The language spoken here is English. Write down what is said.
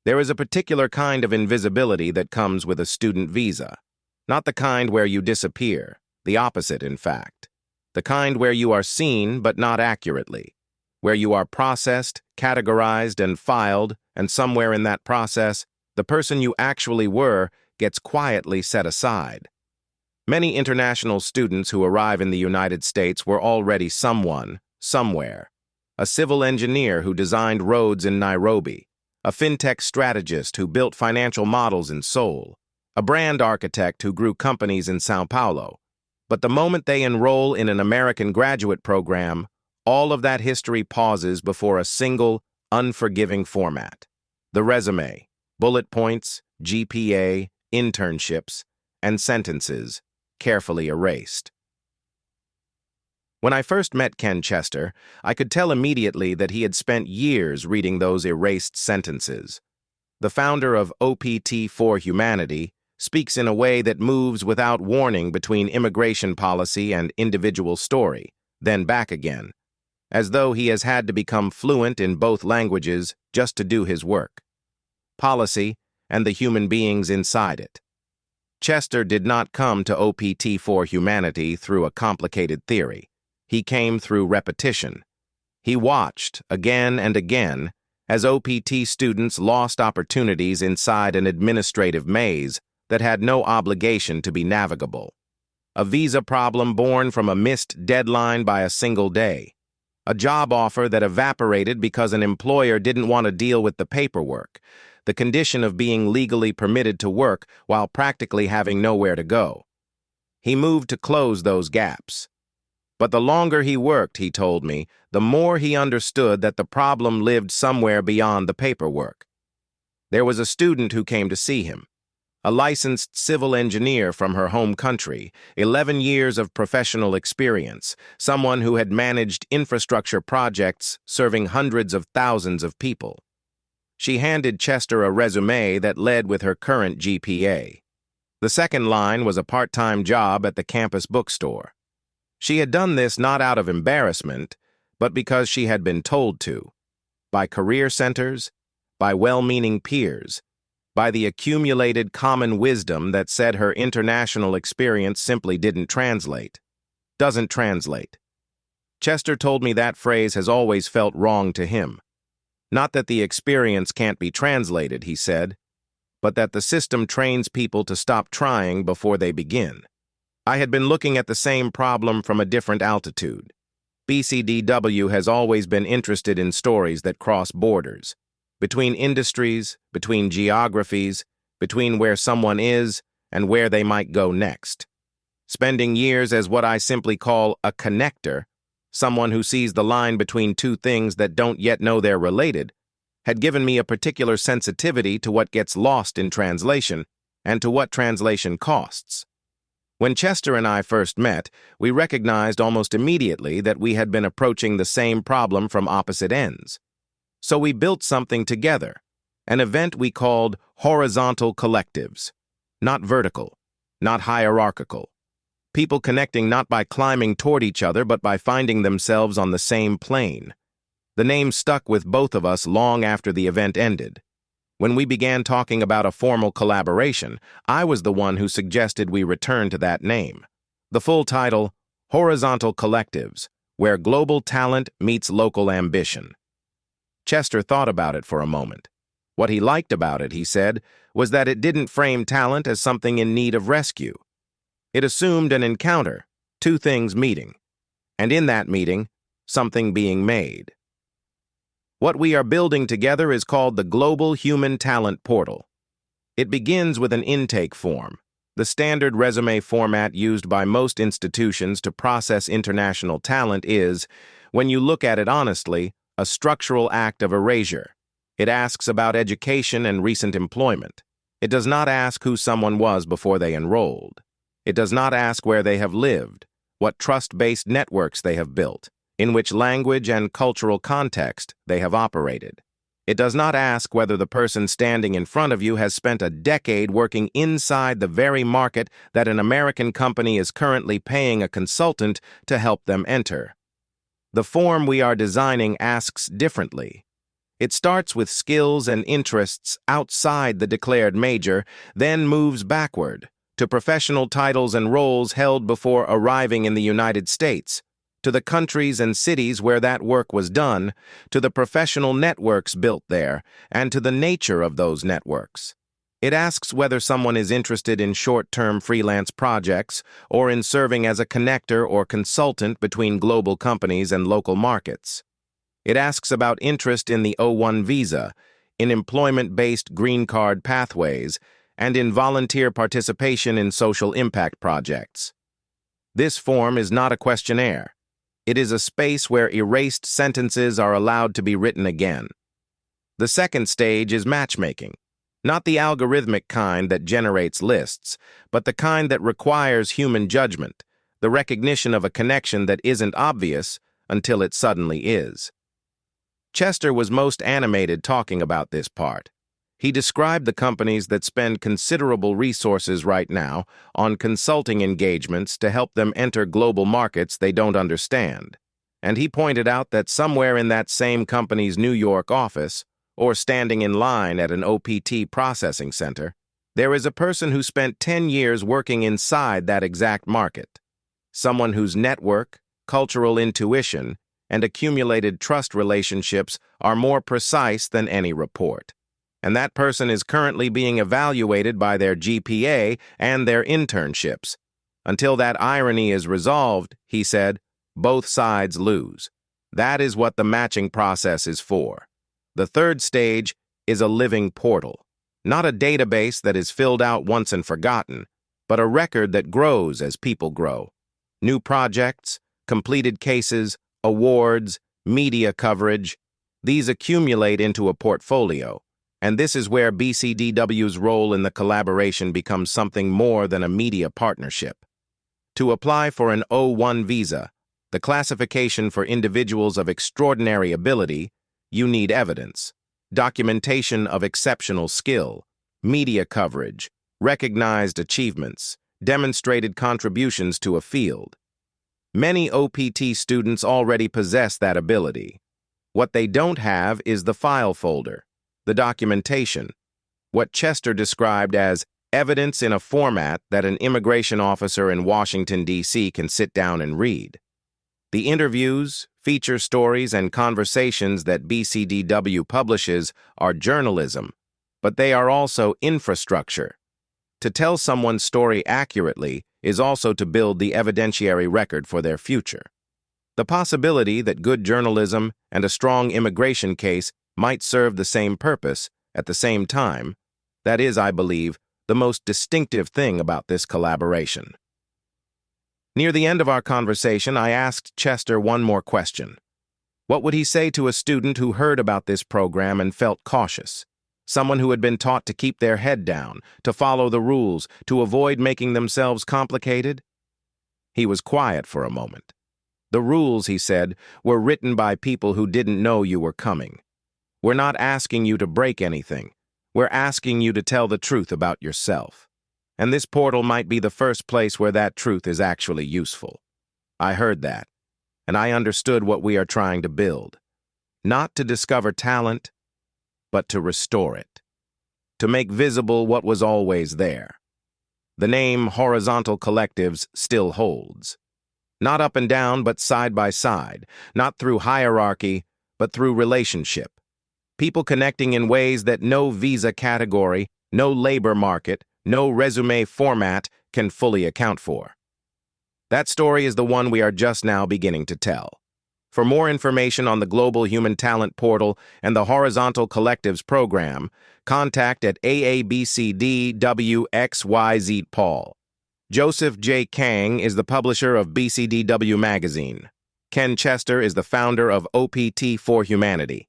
There is a particular kind of invisibility that comes with a student visa. Not the kind where you disappear, the opposite, in fact. The kind where you are seen but not accurately, where you are processed, categorized, and filed, and somewhere in that process, the person you actually were gets quietly set aside. Many international students who arrive in the United States were already someone, somewhere. A civil engineer who designed roads in Nairobi, a fintech strategist who built financial models in Seoul, a brand architect who grew companies in Sao Paulo. But the moment they enroll in an American graduate program, all of that history pauses before a single, unforgiving format. The resume, bullet points, GPA, internships, and sentences, carefully erased. When I first met Ken Chester, I could tell immediately that he had spent years reading those erased sentences. The founder of OPT for Humanity speaks in a way that moves without warning between immigration policy and individual story, then back again, as though he has had to become fluent in both languages just to do his work. Policy and the human beings inside it. Chester did not come to OPT for Humanity through a complicated theory. He came through repetition. He watched, again and again, as OPT students lost opportunities inside an administrative maze that had no obligation to be navigable. A visa problem born from a missed deadline by a single day. A job offer that evaporated because an employer didn't want to deal with the paperwork. The condition of being legally permitted to work while practically having nowhere to go. He moved to close those gaps. But the longer he worked, he told me, the more he understood that the problem lived somewhere beyond the paperwork. There was a student who came to see him, a licensed civil engineer from her home country, 11 years of professional experience, someone who had managed infrastructure projects serving hundreds of thousands of people. She handed Chester a resume that led with her current GPA. The second line was a part-time job at the campus bookstore. She had done this not out of embarrassment, but because she had been told to, by career centers, by well-meaning peers, by the accumulated common wisdom that said her international experience simply didn't translate. Doesn't translate. Chester told me that phrase has always felt wrong to him. Not that the experience can't be translated, he said, but that the system trains people to stop trying before they begin. I had been looking at the same problem from a different altitude. bcdW has always been interested in stories that cross borders, between industries, between geographies, between where someone is and where they might go next. Spending years as what I simply call a connector, someone who sees the line between two things that don't yet know they're related, had given me a particular sensitivity to what gets lost in translation and to what translation costs. When Chester and I first met, we recognized almost immediately that we had been approaching the same problem from opposite ends. So we built something together, an event we called horizontal collectives, not vertical, not hierarchical. People connecting not by climbing toward each other, but by finding themselves on the same plane. The name stuck with both of us long after the event ended. When we began talking about a formal collaboration, I was the one who suggested we return to that name. The full title, Horizontal Collectives, Where Global Talent Meets Local Ambition. Chester thought about it for a moment. What he liked about it, he said, was that it didn't frame talent as something in need of rescue. It assumed an encounter, two things meeting, and in that meeting, something being made. What we are building together is called the Global Human Talent Portal. It begins with an intake form, the standard resume format used by most institutions to process international talent is, when you look at it honestly, a structural act of erasure. It asks about education and recent employment. It does not ask who someone was before they enrolled. It does not ask where they have lived, what trust-based networks they have built, in which language and cultural context they have operated. It does not ask whether the person standing in front of you has spent a decade working inside the very market that an American company is currently paying a consultant to help them enter. The form we are designing asks differently. It starts with skills and interests outside the declared major, then moves backward to professional titles and roles held before arriving in the United States, to the countries and cities where that work was done, to the professional networks built there, and to the nature of those networks. It asks whether someone is interested in short-term freelance projects or in serving as a connector or consultant between global companies and local markets. It asks about interest in the O1 visa, in employment-based green card pathways, and in volunteer participation in social impact projects. This form is not a questionnaire. It is a space where erased sentences are allowed to be written again. The second stage is matchmaking, not the algorithmic kind that generates lists, but the kind that requires human judgment, the recognition of a connection that isn't obvious until it suddenly is. Chester was most animated talking about this part. He described the companies that spend considerable resources right now on consulting engagements to help them enter global markets they don't understand. And he pointed out that somewhere in that same company's New York office, or standing in line at an OPT processing center, there is a person who spent 10 years working inside that exact market. Someone whose network, cultural intuition, and accumulated trust relationships are more precise than any report. And that person is currently being evaluated by their GPA and their internships. Until that irony is resolved, he said, both sides lose. That is what the matching process is for. The third stage is a living portal, not a database that is filled out once and forgotten, but a record that grows as people grow. New projects, completed cases, awards, media coverage, these accumulate into a portfolio. And this is where bcdW's role in the collaboration becomes something more than a media partnership. To apply for an O1 visa, the classification for individuals of extraordinary ability, you need evidence, documentation of exceptional skill, media coverage, recognized achievements, demonstrated contributions to a field. Many OPT students already possess that ability. What they don't have is the file folder, the documentation, what Chester described as evidence in a format that an immigration officer in Washington, D.C. can sit down and read. The interviews, feature stories, and conversations that bcdW publishes are journalism, but they are also infrastructure. To tell someone's story accurately is also to build the evidentiary record for their future. The possibility that good journalism and a strong immigration case might serve the same purpose at the same time, that is, I believe, the most distinctive thing about this collaboration. Near the end of our conversation, I asked Chester one more question. What would he say to a student who heard about this program and felt cautious? Someone who had been taught to keep their head down, to follow the rules, to avoid making themselves complicated? He was quiet for a moment. The rules, he said, were written by people who didn't know you were coming. We're not asking you to break anything. We're asking you to tell the truth about yourself. And this portal might be the first place where that truth is actually useful. I heard that, and I understood what we are trying to build. Not to discover talent, but to restore it. To make visible what was always there. The name Horizontal Collectives still holds. Not up and down, but side by side. Not through hierarchy, but through relationship. People connecting in ways that no visa category, no labor market, no resume format can fully account for. That story is the one we are just now beginning to tell. For more information on the Global Human Talent Portal and the Horizontal Collectives program, contact at AABCDWXYZ Paul. Joseph J. Kang is the publisher of bcdW magazine. Ken Chester is the founder of OPT for Humanity.